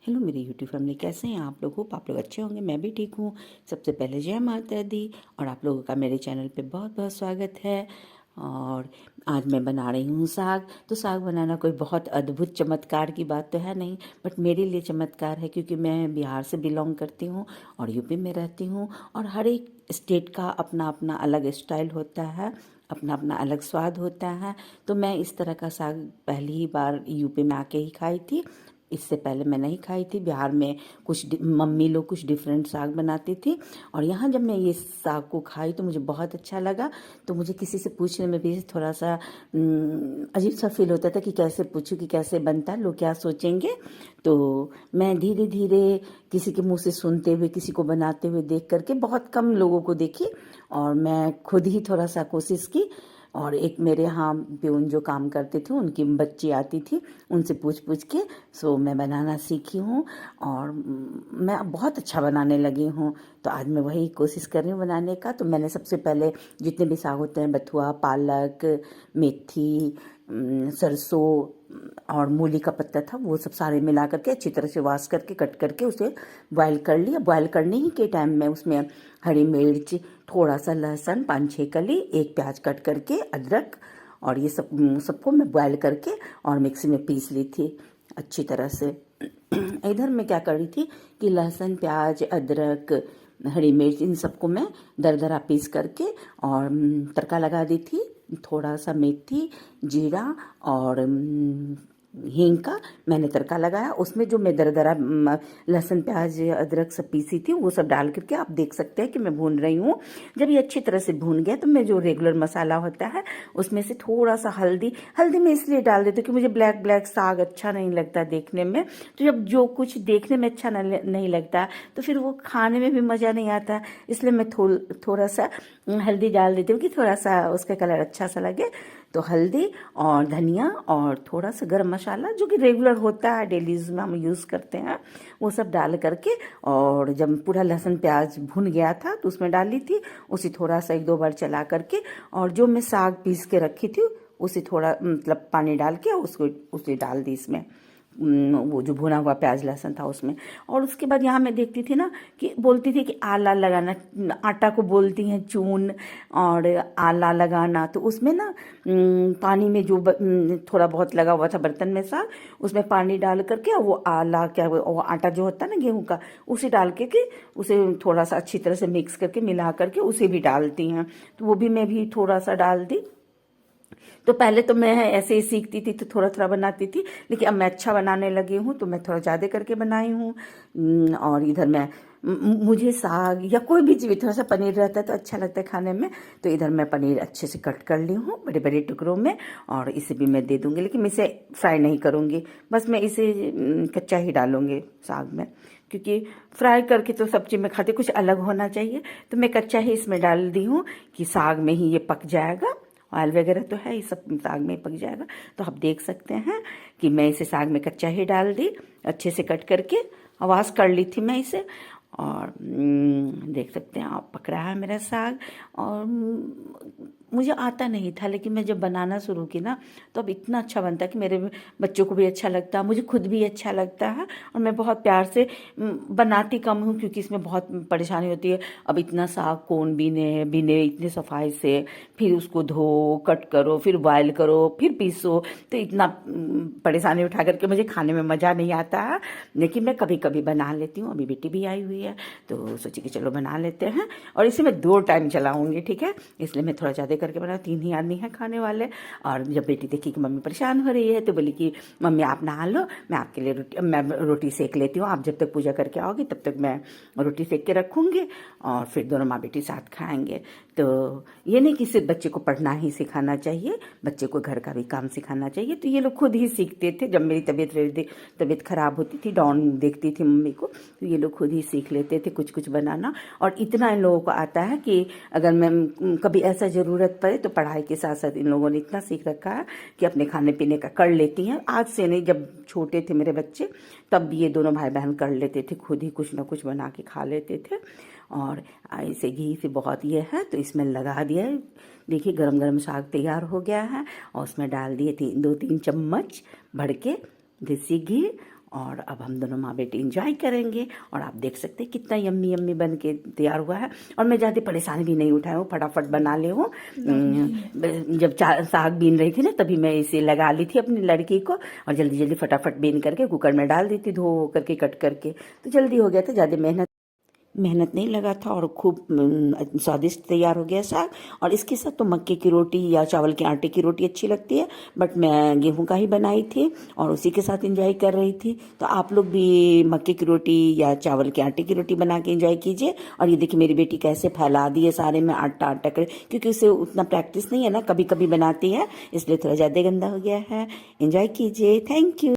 Hello मेरी YouTube family, कैसे हैं आप लोग? होप आप लोग अच्छे होंगे। मैं भी ठीक हूँ। सबसे पहले जय माता दी, और आप लोगों का मेरे चैनल पे बहुत बहुत स्वागत है। और आज मैं बना रही हूँ साग। तो साग बनाना कोई बहुत अद्भुत चमत्कार की बात तो है नहीं, बट मेरे लिए चमत्कार है, क्योंकि मैं बिहार से बिलोंग करती हूँ और यूपी में रहती हूँ। और हर एक स्टेट का अपना अपना अलग स्टाइल होता है, अपना अपना अलग स्वाद होता है। तो मैं इस तरह का साग पहली ही बार यूपी में आके ही खाई थी। इससे पहले मैं नहीं खाई थी। बिहार में मम्मी लोग कुछ डिफरेंट साग बनाती थी, और यहाँ जब मैं ये साग को खाई तो मुझे बहुत अच्छा लगा। तो मुझे किसी से पूछने में भी थोड़ा सा अजीब सा फील होता था कि कैसे पूछूं कि कैसे बनता है, लोग क्या सोचेंगे। तो मैं धीरे धीरे किसी के मुंह से सुनते हुए, किसी को बनाते हुए देख करके बहुत कम लोगों को देखी, और मैं खुद ही थोड़ा सा कोशिश की। और एक मेरे यहाँ प्यून जो काम करते थे, उनकी बच्ची आती थी, उनसे पूछ पूछ के सो मैं बनाना सीखी हूँ। और मैं अब बहुत अच्छा बनाने लगी हूँ। तो आज मैं वही कोशिश कर रही हूँ बनाने का। तो मैंने सबसे पहले जितने भी साग होते हैं, बथुआ, पालक, मेथी, सरसों और मूली का पत्ता था, वो सब सारे मिला करके अच्छी तरह से वॉश करके कट करके उसे बॉयल कर लिया। बॉयल करने ही के टाइम में उसमें हरी मिर्च, थोड़ा सा लहसुन, 5-6 कली, एक प्याज कट करके, अदरक, और ये सबको मैं बॉयल करके और मिक्सी में पीस ली थी अच्छी तरह से। इधर मैं क्या कर रही थी कि लहसुन, प्याज, अदरक, हरी मिर्च, इन सबको मैं दरदरा पीस करके और तड़का लगा दी थी। थोड़ा सा मेथी, जीरा और हींग का मैंने तड़का लगाया। उसमें जो मैं दरदरा लहसुन, प्याज, अदरक सब पीसी थी, वो सब डाल करके आप देख सकते हैं कि मैं भून रही हूँ। जब ये अच्छी तरह से भून गया तो मैं जो रेगुलर मसाला होता है उसमें से थोड़ा सा हल्दी मैं इसलिए डाल देती हूँ कि मुझे ब्लैक ब्लैक साग अच्छा नहीं लगता देखने में। तो जब जो कुछ देखने में अच्छा नहीं लगता तो फिर वो खाने में भी मज़ा नहीं आता, इसलिए मैं थोड़ा सा हल्दी डाल देती हूँ कि थोड़ा सा उसका कलर अच्छा सा लगे। तो हल्दी और धनिया और थोड़ा सा गरम मसाला, जो कि रेगुलर होता है, डेलीज में हम यूज़ करते हैं, वो सब डाल करके, और जब पूरा लहसुन प्याज भुन गया था तो उसमें डाली थी। उसे थोड़ा सा 1-2 बार चला करके, और जो मैं साग पीस के रखी थी उसे थोड़ा मतलब पानी डाल के उसको उसे डाल दी इसमें, वो जो भुना हुआ प्याज लहसुन था उसमें। और उसके बाद यहाँ मैं देखती थी ना कि बोलती थी कि आला लगाना, आटा को बोलती हैं चून, और आला लगाना। तो उसमें ना पानी में जो थोड़ा बहुत लगा हुआ था बर्तन में सा, उसमें पानी डाल करके, और वो आला क्या वो आटा जो होता है ना गेहूं का, उसे डाल के उसे थोड़ा सा अच्छी तरह से मिक्स करके मिला करके उसे भी डालती हैं। तो वो भी मैं भी थोड़ा सा डाल दी। तो पहले तो मैं ऐसे ही सीखती थी तो थोड़ा थोड़ा बनाती थी, लेकिन अब मैं अच्छा बनाने लगी हूँ तो मैं थोड़ा ज़्यादा करके बनाई हूँ। और इधर मैं मुझे साग या कोई भी चीज़, थोड़ा सा पनीर रहता है तो अच्छा लगता है खाने में। तो इधर मैं पनीर अच्छे से कट कर ली हूँ बड़े बड़े टुकड़ों में, और इसे भी मैं दे दूँगी, लेकिन मैं इसे फ्राई नहीं करूँगी, बस मैं इसे कच्चा ही डालूँगी साग में, क्योंकि फ्राई करके तो सब्जी में खाते कुछ अलग होना चाहिए। तो मैं कच्चा ही इसमें डाल दी हूँ कि साग में ही ये पक जाएगा। ऑयल वगैरह तो है, ये सब साग में पक जाएगा। तो आप देख सकते हैं कि मैं इसे साग में कच्चा ही डाल दी, अच्छे से कट करके आवाज़ कर ली थी मैं इसे। और देख सकते हैं आप, पक रहा है मेरा साग। और मुझे आता नहीं था, लेकिन मैं जब बनाना शुरू की ना तो अब इतना अच्छा बनता है कि मेरे बच्चों को भी अच्छा लगता है, मुझे खुद भी अच्छा लगता है। और मैं बहुत प्यार से बनाती कम हूँ, क्योंकि इसमें बहुत परेशानी होती है। अब इतना साग कौन बीने बीने इतने सफाई से, फिर उसको धो, कट करो, फिर बॉयल करो, फिर पीसो, तो इतना परेशानी उठा करके मुझे खाने में मज़ा नहीं आता है। लेकिन मैं कभी कभी बना लेती हूँ। अभी बेटी भी आई हुई है तो सोची कि चलो बना लेते हैं, और इसे मैं 2 टाइम चलाऊंगी, ठीक है, इसलिए मैं थोड़ा ज़्यादा करके बना। 3 ही आदमी हैं खाने वाले। और जब बेटी देखी कि मम्मी परेशान हो रही है तो बोली कि मम्मी आप नहा लो, मैं आपके लिए मैं रोटी सेक लेती हूँ, आप जब तक पूजा करके आओगी तब तक मैं रोटी सेक के रखूँगी, और फिर दोनों माँ बेटी साथ खाएंगे। तो ये नहीं कि सिर्फ बच्चे को पढ़ना ही सिखाना चाहिए, बच्चे को घर का भी काम सिखाना चाहिए। तो ये लोग खुद ही सीखते थे। जब मेरी तबीयत खराब होती थी, डाउन देखती थी मम्मी को, तो ये लोग खुद ही सीख लेते थे कुछ कुछ बनाना। और इतना इन लोगों को आता है कि अगर मैं कभी ऐसा ज़रूरत पड़े तो पढ़ाई के साथ साथ इन लोगों ने इतना सीख रखा है कि अपने खाने पीने का कर लेती हैं। आज से नहीं, जब छोटे थे मेरे बच्चे तब भी ये दोनों भाई बहन कर लेते थे, खुद ही कुछ ना कुछ बना के खा लेते थे। और ऐसे घी से बहुत ये है तो इसमें लगा दिया है। देखिए गरम गरम साग तैयार हो गया है, और उसमें डाल दिए 2-3 चम्मच भर के देसी घी, और अब हम दोनों माँ बेटी इंजॉय करेंगे। और आप देख सकते हैं कितना यम्मी यम्मी बन के तैयार हुआ है। और मैं ज़्यादा परेशानी भी नहीं उठाई हूँ, फटाफट बना ले हूँ। जब साग बीन रही थी ना, तभी मैं इसे लगा ली थी अपनी लड़की को, और जल्दी जल्दी फटाफट बीन करके कुकर में डाल दी थी, धो करके कट करके, तो जल्दी हो गया था, ज़्यादा मेहनत नहीं लगा था, और खूब स्वादिष्ट तैयार हो गया साग। और इसके साथ तो मक्के की रोटी या चावल के आटे की रोटी अच्छी लगती है, बट मैं गेहूं का ही बनाई थी और उसी के साथ एंजॉय कर रही थी। तो आप लोग भी मक्के की रोटी या चावल के आटे की रोटी बना के एंजॉय कीजिए। और ये देखिए मेरी बेटी कैसे फैला दी है सारे में आटा आटा कर, क्योंकि उसे उतना प्रैक्टिस नहीं है ना, कभी कभी बनाती है, इसलिए थोड़ा ज़्यादा गंदा हो गया है। एंजॉय कीजिए। Thank you.